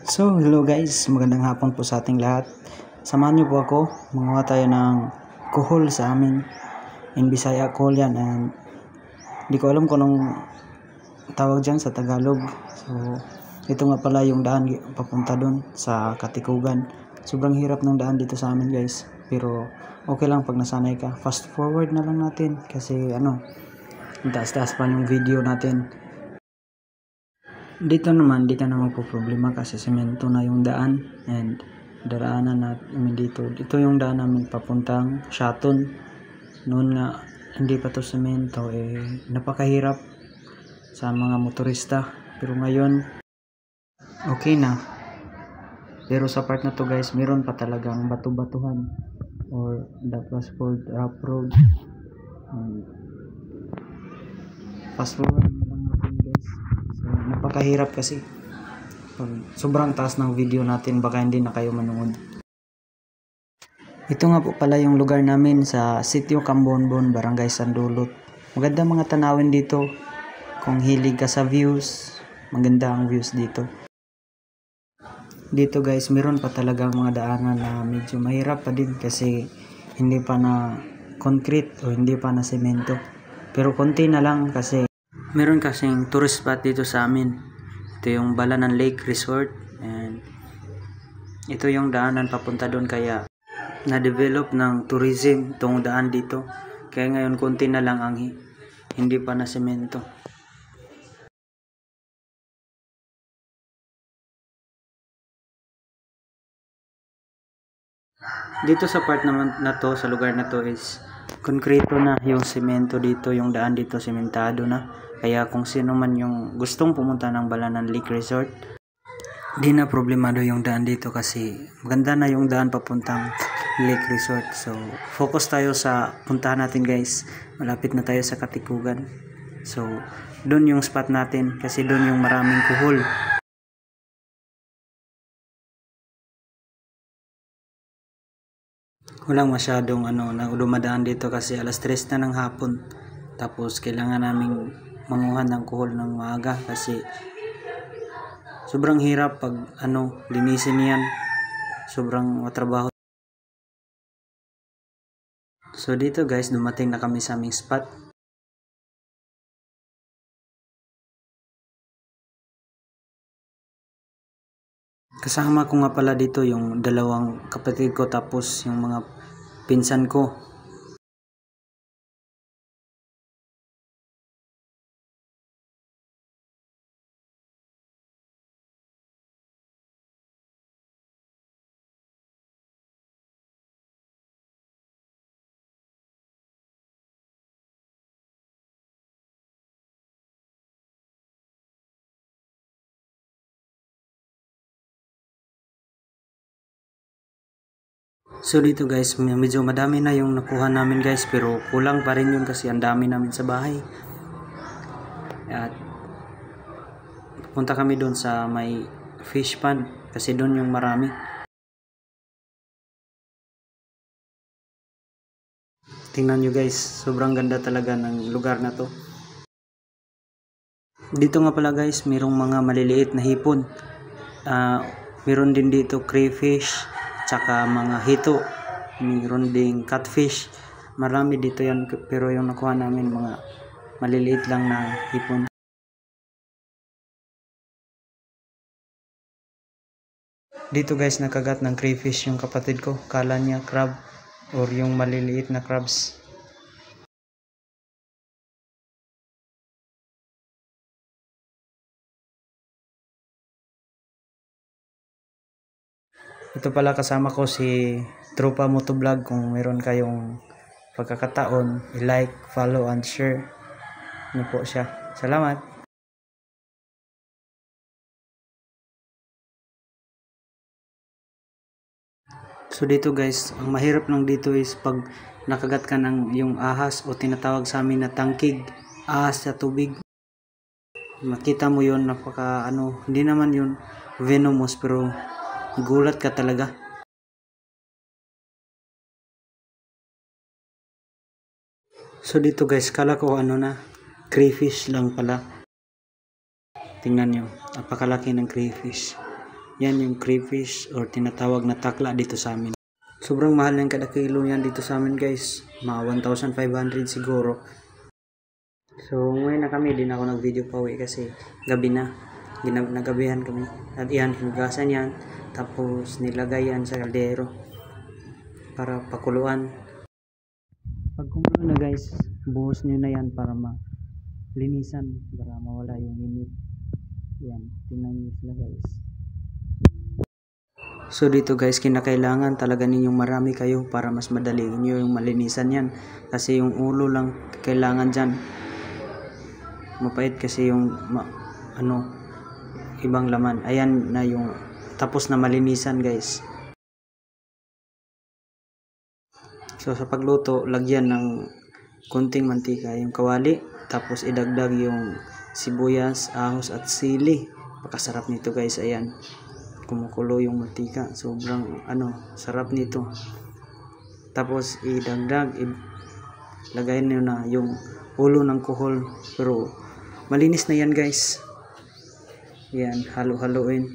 So, hello guys, magandang hapon po sa ating lahat. Samahan niyo po ako, manguha tayo ng kuhol sa amin. In Bisaya, kuhol yan, and di ko alam kung anong tawag dyan sa Tagalog. So, ito nga pala yung daan papunta dun sa Katikugan. Sobrang hirap ng daan dito sa amin guys, pero okay lang pag nasanay ka. Fast forward na lang natin kasi taas-taas pa yung video natin. Dito naman, di ka na magpo-problema kasi semento na yung daan and daraanan namin dito. Ito yung daan namin papuntang Shaton. Noon nga, hindi pa to semento, napakahirap sa mga motorista. Pero ngayon, okay na. Pero sa part na to guys, meron pa talagang bato-batuhan or that was called rough road. Fast forward na lang natin guys. So, napakahirap kasi sobrang taas ng video natin, baka hindi na kayo manood. Ito nga po pala yung lugar namin sa Sitio Cambonbon, Barangay Sandulot. Maganda mga tanawin dito. Kung hilig ka sa views, maganda ang views dito. Dito guys, meron pa talagang mga daanan na medyo mahirap pa din kasi hindi pa na concrete o hindi pa na semento. Pero konti na lang kasi meron kasing tourist spot dito sa amin. Ito yung Balanan Lake Resort and ito yung daanan papunta doon, kaya na-develop ng tourism itong daan dito. Kaya ngayon konti na lang ang hindi pa na semento. Dito sa part naman na to, sa lugar na to is konkreto na yung semento dito, yung daan dito sementado na. Kaya kung sino man yung gustong pumunta ng Balanan Lake Resort, di na problemado yung daan dito kasi maganda na yung daan papuntang Lake Resort. So, focus tayo sa puntahan natin guys. Malapit na tayo sa Katikugan. So, doon yung spot natin kasi doon yung maraming kuhol. Walang masyadong na dumadaan dito kasi alas 3 na ng hapon. Tapos kailangan naming manguhan ng kuhol ng maaga kasi sobrang hirap pag linisin yan. Sobrang matrabaho. So dito guys, dumating na kami sa aming spot. Kasama ko nga pala dito yung dalawang kapatid ko tapos yung mga pinsan ko. So dito guys, medyo madami na yung nakuha namin guys, pero kulang pa rin yun kasi ang dami namin sa bahay. At punta kami doon sa may fish pond kasi doon yung marami. Tingnan nyo guys, sobrang ganda talaga ng lugar na to. Dito nga pala guys, mayroong mga maliliit na hipon. Meron din dito crayfish, tsaka mga hito. Mayroon ding catfish. Marami dito yan, pero yung nakuha namin mga maliliit lang na hipon. Dito guys, nakagat ng crayfish yung kapatid ko. Kala niya crab or yung maliliit na crabs. Ito pala kasama ko si Tropa Motovlog. Kung meron kayong pagkakataon, i-like, follow, and share niyo po siya. Salamat! So dito guys, ang mahirap lang dito is pag nakagat ka ng yung ahas o tinatawag sa amin na tangkig, ahas sa tubig. Makita mo yun, hindi naman yun venomous pero gulat ka talaga. So dito guys, kala ko crayfish lang pala. Tingnan nyo, napakalaki ng crayfish. Yan yung crayfish or tinatawag na takla dito sa amin. Sobrang mahal ng kada kilo yan dito sa amin guys. Mga 1,500 siguro. So ngayon na kami, din ako nag-video pa uwi kasi gabi na. Nagabihan kami. At yan, hinugasan yan. Tapos nilagay yan sa kaldero para pakuluan. Pag kumulo na guys, buhos nyo na yan para malinisan, para mawala yung init. Yan, tingnan nyo sila guys. So dito guys, kinakailangan talaga ninyong marami kayo para mas madali nyo yung malinisan yan. Kasi yung ulo lang kailangan dyan. Mapait kasi yung ibang laman. Ayan na yung tapos na malinisan guys. So sa pagluto, lagyan ng kunting mantika yung kawali. Tapos idagdag yung sibuyas, ahos at sili. Pakasarap nito guys. Ayan, kumukulo yung mantika, sobrang sarap nito. Tapos idagdag, lagay nyo na yung ulo ng kuhol, pero malinis na yan guys. Yan, halo-haloin.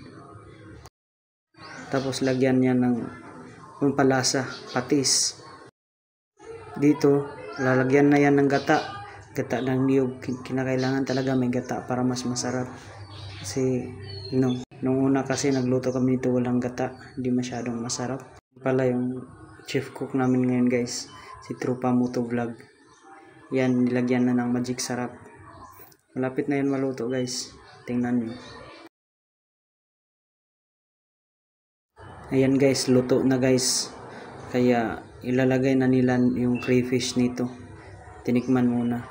Tapos lagyan niya ng pampalasa, patis. Dito lalagyan na yan ng gata ng niyog. Kinakailangan talaga may gata para mas masarap. Kasi nung una kasi nagluto kami nito walang gata, hindi masyadong masarap. Pala yung chief cook namin ngayon guys, si Trupa Moto Vlog. Yan, nilagyan na ng magic sarap. Malapit na yan maluto guys, tingnan nyo. Ayan guys, luto na guys. Kaya ilalagay na nila yung crayfish nito. Tinikman muna,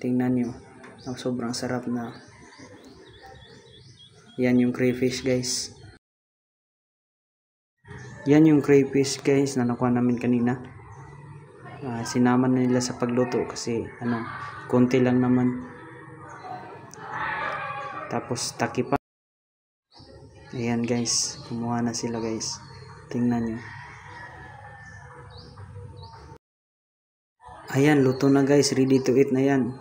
tingnan nyo, sobrang sarap na. Yan yung crayfish guys. Yan yung crayfish guys na nakuha namin kanina. Sinama na nila sa pagluto kasi konti lang naman. Tapos taki pa. Ayan guys, kumuha na sila guys. Tingnan nyo. Ayan, luto na guys, ready to eat na yan.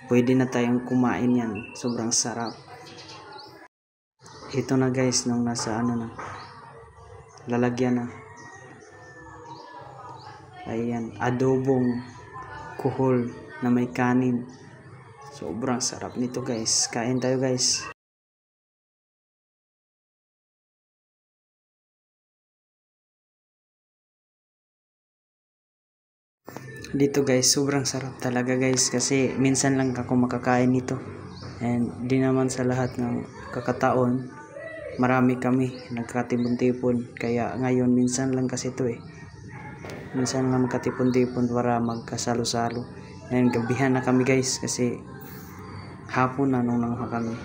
Pwede na tayong kumain yan. Sobrang sarap. Ito na guys, nung nasa na, lalagyan na. Ayan, adobong kuhol na may kanin. Sobrang sarap nito guys. Kain tayo guys. Dito guys, sobrang sarap talaga guys. Kasi minsan lang ako makakain nito. And di naman sa lahat ng kakataon marami kami nagkatipon-tipon, kaya ngayon minsan lang kasi ito minsan lang magkatipon-tipon para magkasalo-salo. And gabihan na kami guys kasi hapon na nung nangha kami.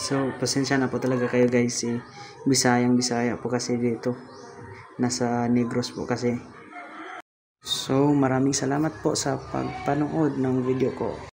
So pasensya na po talaga kayo guys, Bisaya po kasi dito, nasa Negros po kasi. So maraming salamat po sa pagpanood ng video ko.